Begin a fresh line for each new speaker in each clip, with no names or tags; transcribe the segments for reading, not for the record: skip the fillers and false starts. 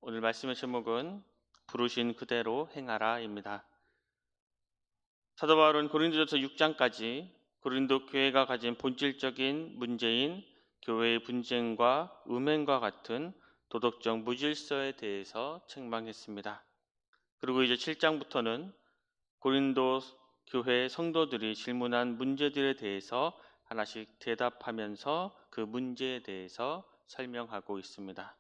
오늘 말씀의 제목은 부르신 그대로 행하라입니다. 사도 바울은 고린도전서 6장까지 고린도 교회가 가진 본질적인 문제인 교회의 분쟁과 음행과 같은 도덕적 무질서에 대해서 책망했습니다. 그리고 이제 7장부터는 고린도 교회 성도들이 질문한 문제들에 대해서 하나씩 대답하면서 그 문제에 대해서 설명하고 있습니다.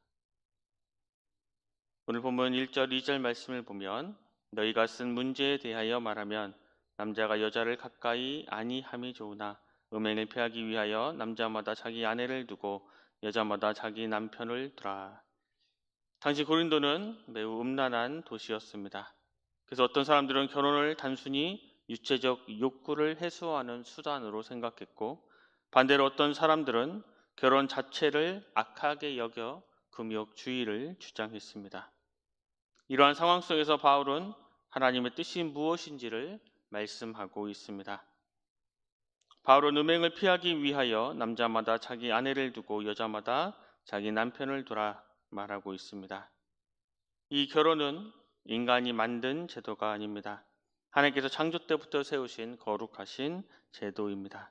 오늘 본문 1절, 2절 말씀을 보면 너희가 쓴 문제에 대하여 말하면 남자가 여자를 가까이 아니함이 좋으나 음행을 피하기 위하여 남자마다 자기 아내를 두고 여자마다 자기 남편을 두라. 당시 고린도는 매우 음란한 도시였습니다. 그래서 어떤 사람들은 결혼을 단순히 육체적 욕구를 해소하는 수단으로 생각했고, 반대로 어떤 사람들은 결혼 자체를 악하게 여겨 금욕주의를 주장했습니다. 이러한 상황 속에서 바울은 하나님의 뜻이 무엇인지를 말씀하고 있습니다. 바울은 음행을 피하기 위하여 남자마다 자기 아내를 두고 여자마다 자기 남편을 두라 말하고 있습니다. 이 결혼은 인간이 만든 제도가 아닙니다. 하나님께서 창조 때부터 세우신 거룩하신 제도입니다.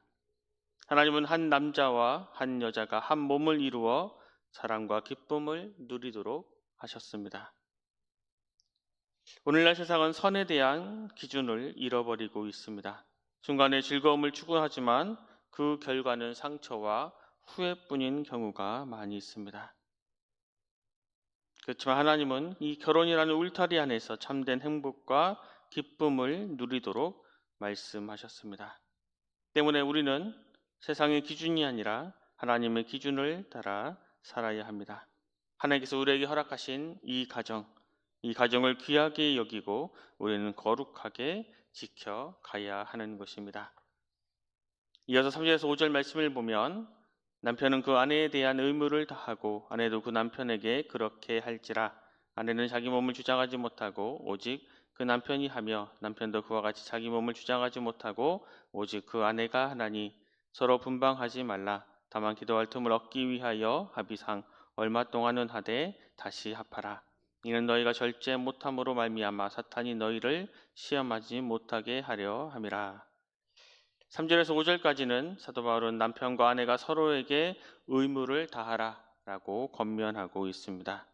하나님은 한 남자와 한 여자가 한 몸을 이루어 사랑과 기쁨을 누리도록 하셨습니다. 오늘날 세상은 선에 대한 기준을 잃어버리고 있습니다. 순간의 즐거움을 추구하지만 그 결과는 상처와 후회뿐인 경우가 많이 있습니다. 그렇지만 하나님은 이 결혼이라는 울타리 안에서 참된 행복과 기쁨을 누리도록 말씀하셨습니다. 때문에 우리는 세상의 기준이 아니라 하나님의 기준을 따라 살아야 합니다. 하나님께서 우리에게 허락하신 이 가정을 귀하게 여기고 우리는 거룩하게 지켜가야 하는 것입니다. 이어서 3절에서 5절 말씀을 보면 남편은 그 아내에 대한 의무를 다하고 아내도 그 남편에게 그렇게 할지라. 아내는 자기 몸을 주장하지 못하고 오직 그 남편이 하며 남편도 그와 같이 자기 몸을 주장하지 못하고 오직 그 아내가 하나니 서로 분방하지 말라. 다만 기도할 틈을 얻기 위하여 합의상 얼마 동안은 하되 다시 합하라. 이는 너희가 절제 못함으로 말미암아 사탄이 너희를 시험하지 못하게 하려 함이라. 3절에서 5절까지는 사도 바울은 남편과 아내가 서로에게 의무를 다하라라고 권면하고 있습니다.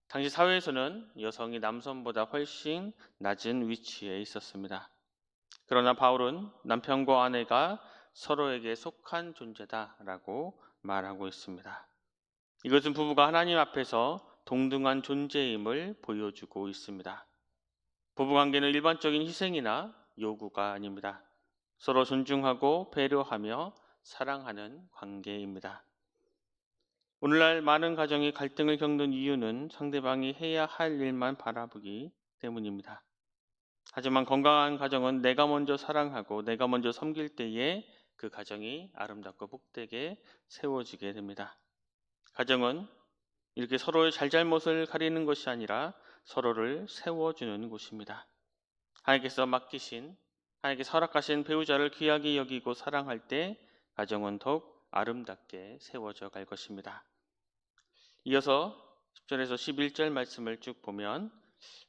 당시 사회에서는 여성이 남성보다 훨씬 낮은 위치에 있었습니다. 그러나 바울은 남편과 아내가 서로에게 속한 존재다라고 말하고 있습니다. 이것은 부부가 하나님 앞에서 동등한 존재임을 보여주고 있습니다. 부부관계는 일반적인 희생이나 요구가 아닙니다. 서로 존중하고 배려하며 사랑하는 관계입니다. 오늘날 많은 가정이 갈등을 겪는 이유는 상대방이 해야 할 일만 바라보기 때문입니다. 하지만 건강한 가정은 내가 먼저 사랑하고 내가 먼저 섬길 때에 그 가정이 아름답고 복되게 세워지게 됩니다. 가정은 이렇게 서로의 잘잘못을 가리는 것이 아니라 서로를 세워주는 곳입니다. 하나님께서 허락하신 배우자를 귀하게 여기고 사랑할 때 가정은 더욱 아름답게 세워져 갈 것입니다. 이어서 10절에서 11절 말씀을 쭉 보면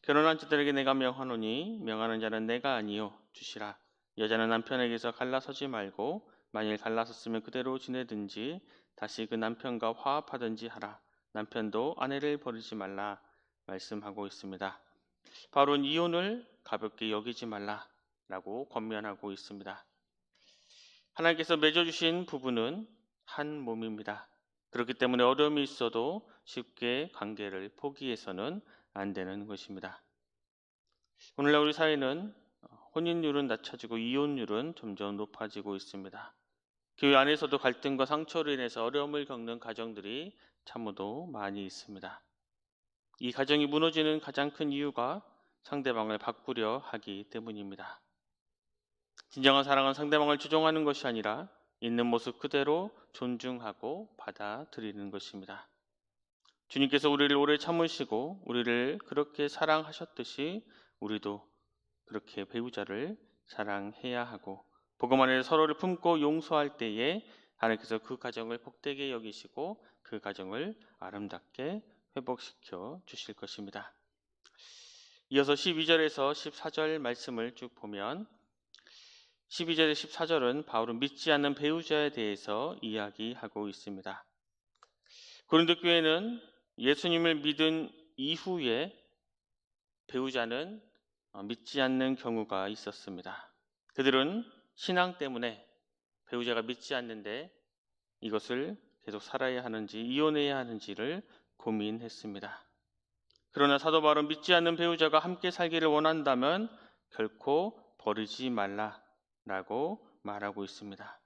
결혼한 자들에게 내가 명하노니 명하는 자는 내가 아니요 주시라. 여자는 남편에게서 갈라서지 말고 만일 갈라섰으면 그대로 지내든지 다시 그 남편과 화합하든지 하라. 남편도 아내를 버리지 말라 말씀하고 있습니다. 바울은 이혼을 가볍게 여기지 말라라고 권면하고 있습니다. 하나님께서 맺어주신 부부는 한 몸입니다. 그렇기 때문에 어려움이 있어도 쉽게 관계를 포기해서는 안 되는 것입니다. 오늘날 우리 사회는 혼인율은 낮아지고 이혼율은 점점 높아지고 있습니다. 교회 안에서도 갈등과 상처로 인해서 어려움을 겪는 가정들이 참으로 많이 있습니다. 이 가정이 무너지는 가장 큰 이유가 상대방을 바꾸려 하기 때문입니다. 진정한 사랑은 상대방을 조종하는 것이 아니라 있는 모습 그대로 존중하고 받아들이는 것입니다. 주님께서 우리를 오래 참으시고 우리를 그렇게 사랑하셨듯이 우리도 그렇게 배우자를 사랑해야 하고 복음 안에 서로를 품고 용서할 때에 하나님께서 그 가정을 복되게 여기시고 그 가정을 아름답게 회복시켜 주실 것입니다. 이어서 12절에서 14절 말씀을 쭉 보면 12절에 14절은 바울은 믿지 않는 배우자에 대해서 이야기하고 있습니다. 고린도 교회는 예수님을 믿은 이후에 배우자는 믿지 않는 경우가 있었습니다. 그들은 신앙 때문에 배우자가 믿지 않는데 이것을 계속 살아야 하는지 이혼해야 하는지를 고민했습니다. 그러나 사도 바울은 믿지 않는 배우자가 함께 살기를 원한다면 결코 버리지 말라라고 말하고 있습니다.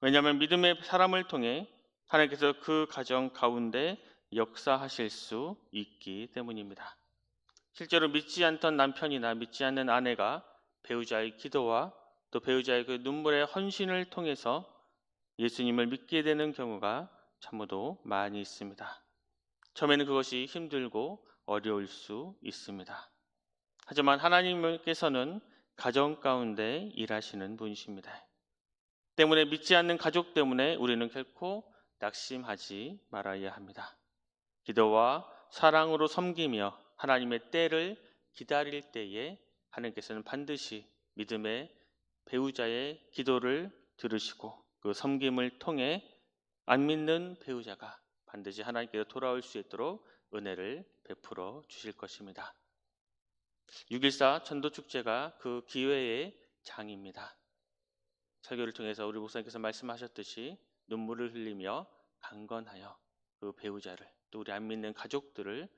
왜냐하면 믿음의 사람을 통해 하나님께서 그 가정 가운데 역사하실 수 있기 때문입니다. 실제로 믿지 않던 남편이나 믿지 않는 아내가 배우자의 기도와 또 배우자의 그 눈물의 헌신을 통해서 예수님을 믿게 되는 경우가 참으로 많이 있습니다. 처음에는 그것이 힘들고 어려울 수 있습니다. 하지만 하나님께서는 가정 가운데 일하시는 분이십니다. 때문에 믿지 않는 가족 때문에 우리는 결코 낙심하지 말아야 합니다. 기도와 사랑으로 섬기며 하나님의 때를 기다릴 때에 하나님께서는 반드시 믿음의 배우자의 기도를 들으시고 그 섬김을 통해 안 믿는 배우자가 반드시 하나님께로 돌아올 수 있도록 은혜를 베풀어 주실 것입니다. 6.14 전도축제가 그 기회의 장입니다. 설교를 통해서 우리 목사님께서 말씀하셨듯이 눈물을 흘리며 강건하여 그 배우자를 또 우리 안 믿는 가족들을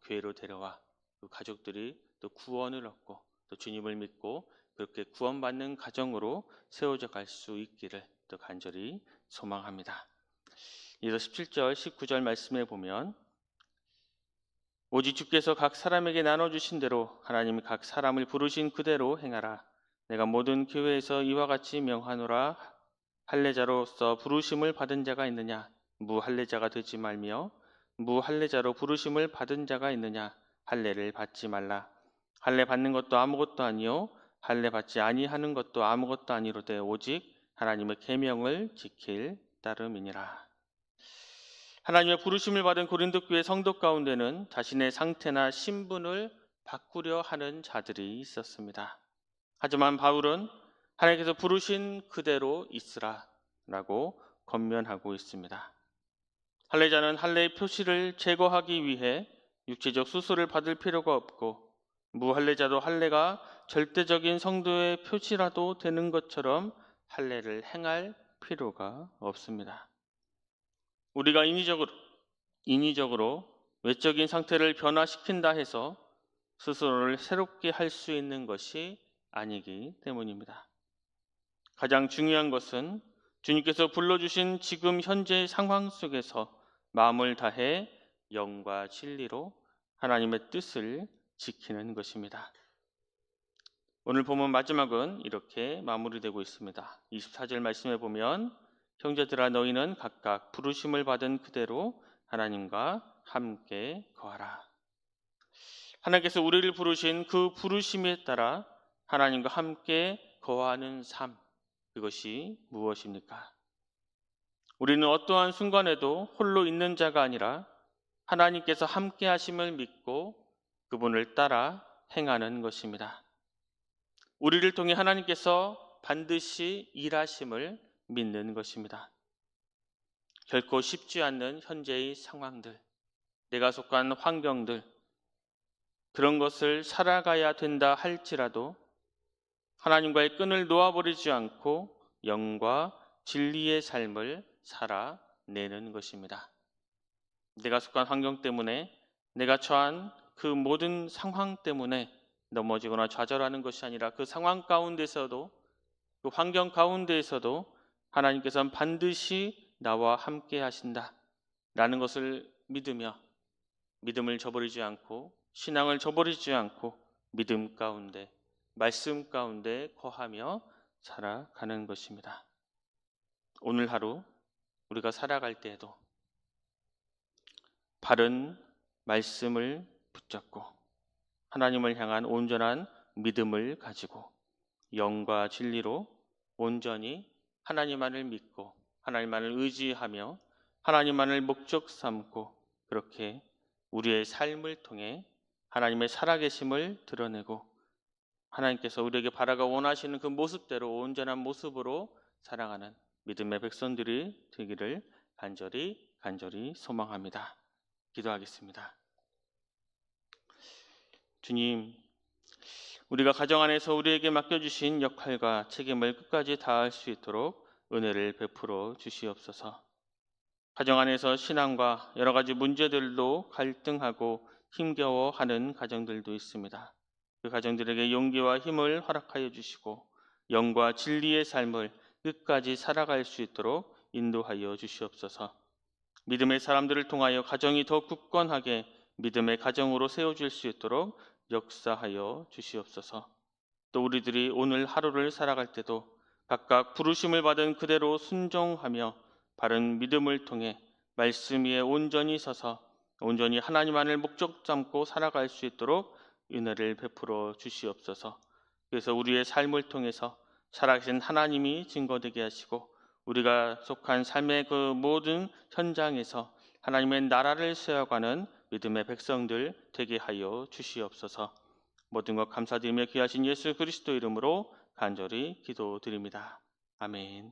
교회로 데려와 그 가족들이 또 구원을 얻고 또 주님을 믿고 그렇게 구원받는 가정으로 세워져 갈 수 있기를 또 간절히 소망합니다. 이어서 17절 19절 말씀에 보면 오직 주께서 각 사람에게 나눠주신 대로 하나님이 각 사람을 부르신 그대로 행하라. 내가 모든 교회에서 이와 같이 명하노라. 할례자로서 부르심을 받은 자가 있느냐? 무할례자가 되지 말며 무할례자로 부르심을 받은 자가 있느냐? 할례를 받지 말라. 할례 받는 것도 아무것도 아니요 할례 받지 아니하는 것도 아무것도 아니로되 오직 하나님의 계명을 지킬 따름이니라. 하나님의 부르심을 받은 고린도 교회 성도 가운데는 자신의 상태나 신분을 바꾸려 하는 자들이 있었습니다. 하지만 바울은 하나님께서 부르신 그대로 있으라 라고 권면하고 있습니다. 할례자는 할례의 표시를 제거하기 위해 육체적 수술을 받을 필요가 없고 무할례자도 할례가 절대적인 성도의 표시라도 되는 것처럼 할례를 행할 필요가 없습니다. 우리가 인위적으로 외적인 상태를 변화시킨다 해서 스스로를 새롭게 할 수 있는 것이 아니기 때문입니다. 가장 중요한 것은 주님께서 불러주신 지금 현재의 상황 속에서 마음을 다해 영과 진리로 하나님의 뜻을 지키는 것입니다. 오늘 본문 마지막은 이렇게 마무리되고 있습니다. 24절 말씀에 보면 형제들아 너희는 각각 부르심을 받은 그대로 하나님과 함께 거하라. 하나님께서 우리를 부르신 그 부르심에 따라 하나님과 함께 거하는 삶, 그것이 무엇입니까? 우리는 어떠한 순간에도 홀로 있는 자가 아니라 하나님께서 함께 하심을 믿고 그분을 따라 행하는 것입니다. 우리를 통해 하나님께서 반드시 일하심을 믿는 것입니다. 결코 쉽지 않는 현재의 상황들, 내가 속한 환경들, 그런 것을 살아가야 된다 할지라도 하나님과의 끈을 놓아버리지 않고 영과 진리의 삶을 살아내는 것입니다. 내가 속한 환경 때문에, 내가 처한 그 모든 상황 때문에 넘어지거나 좌절하는 것이 아니라 그 상황 가운데서도, 그 환경 가운데에서도 하나님께서는 반드시 나와 함께 하신다 라는 것을 믿으며 믿음을 저버리지 않고 신앙을 저버리지 않고 믿음 가운데, 말씀 가운데 거하며 살아가는 것입니다. 오늘 하루 우리가 살아갈 때에도 바른 말씀을 붙잡고 하나님을 향한 온전한 믿음을 가지고 영과 진리로 온전히 하나님만을 믿고 하나님만을 의지하며 하나님만을 목적 삼고 그렇게 우리의 삶을 통해 하나님의 살아계심을 드러내고 하나님께서 우리에게 바라가 원하시는 그 모습대로 온전한 모습으로 살아가는 믿음의 백성들이 되기를 간절히 소망합니다. 기도하겠습니다. 주님, 우리가 가정 안에서 우리에게 맡겨주신 역할과 책임을 끝까지 다할 수 있도록 은혜를 베풀어 주시옵소서. 가정 안에서 신앙과 여러 가지 문제들로 갈등하고 힘겨워하는 가정들도 있습니다. 그 가정들에게 용기와 힘을 허락하여 주시고 영과 진리의 삶을 끝까지 살아갈 수 있도록 인도하여 주시옵소서. 믿음의 사람들을 통하여 가정이 더 굳건하게 믿음의 가정으로 세워질 수 있도록 역사하여 주시옵소서. 또 우리들이 오늘 하루를 살아갈 때도 각각 부르심을 받은 그대로 순종하며 바른 믿음을 통해 말씀 위에 온전히 서서 온전히 하나님 안을 목적 삼고 살아갈 수 있도록 은혜를 베풀어 주시옵소서. 그래서 우리의 삶을 통해서 살아계신 하나님이 증거되게 하시고 우리가 속한 삶의 그 모든 현장에서 하나님의 나라를 세워가는 믿음의 백성들 되게 하여 주시옵소서. 모든 것 감사드리며 귀하신 예수 그리스도 이름으로 간절히 기도드립니다. 아멘.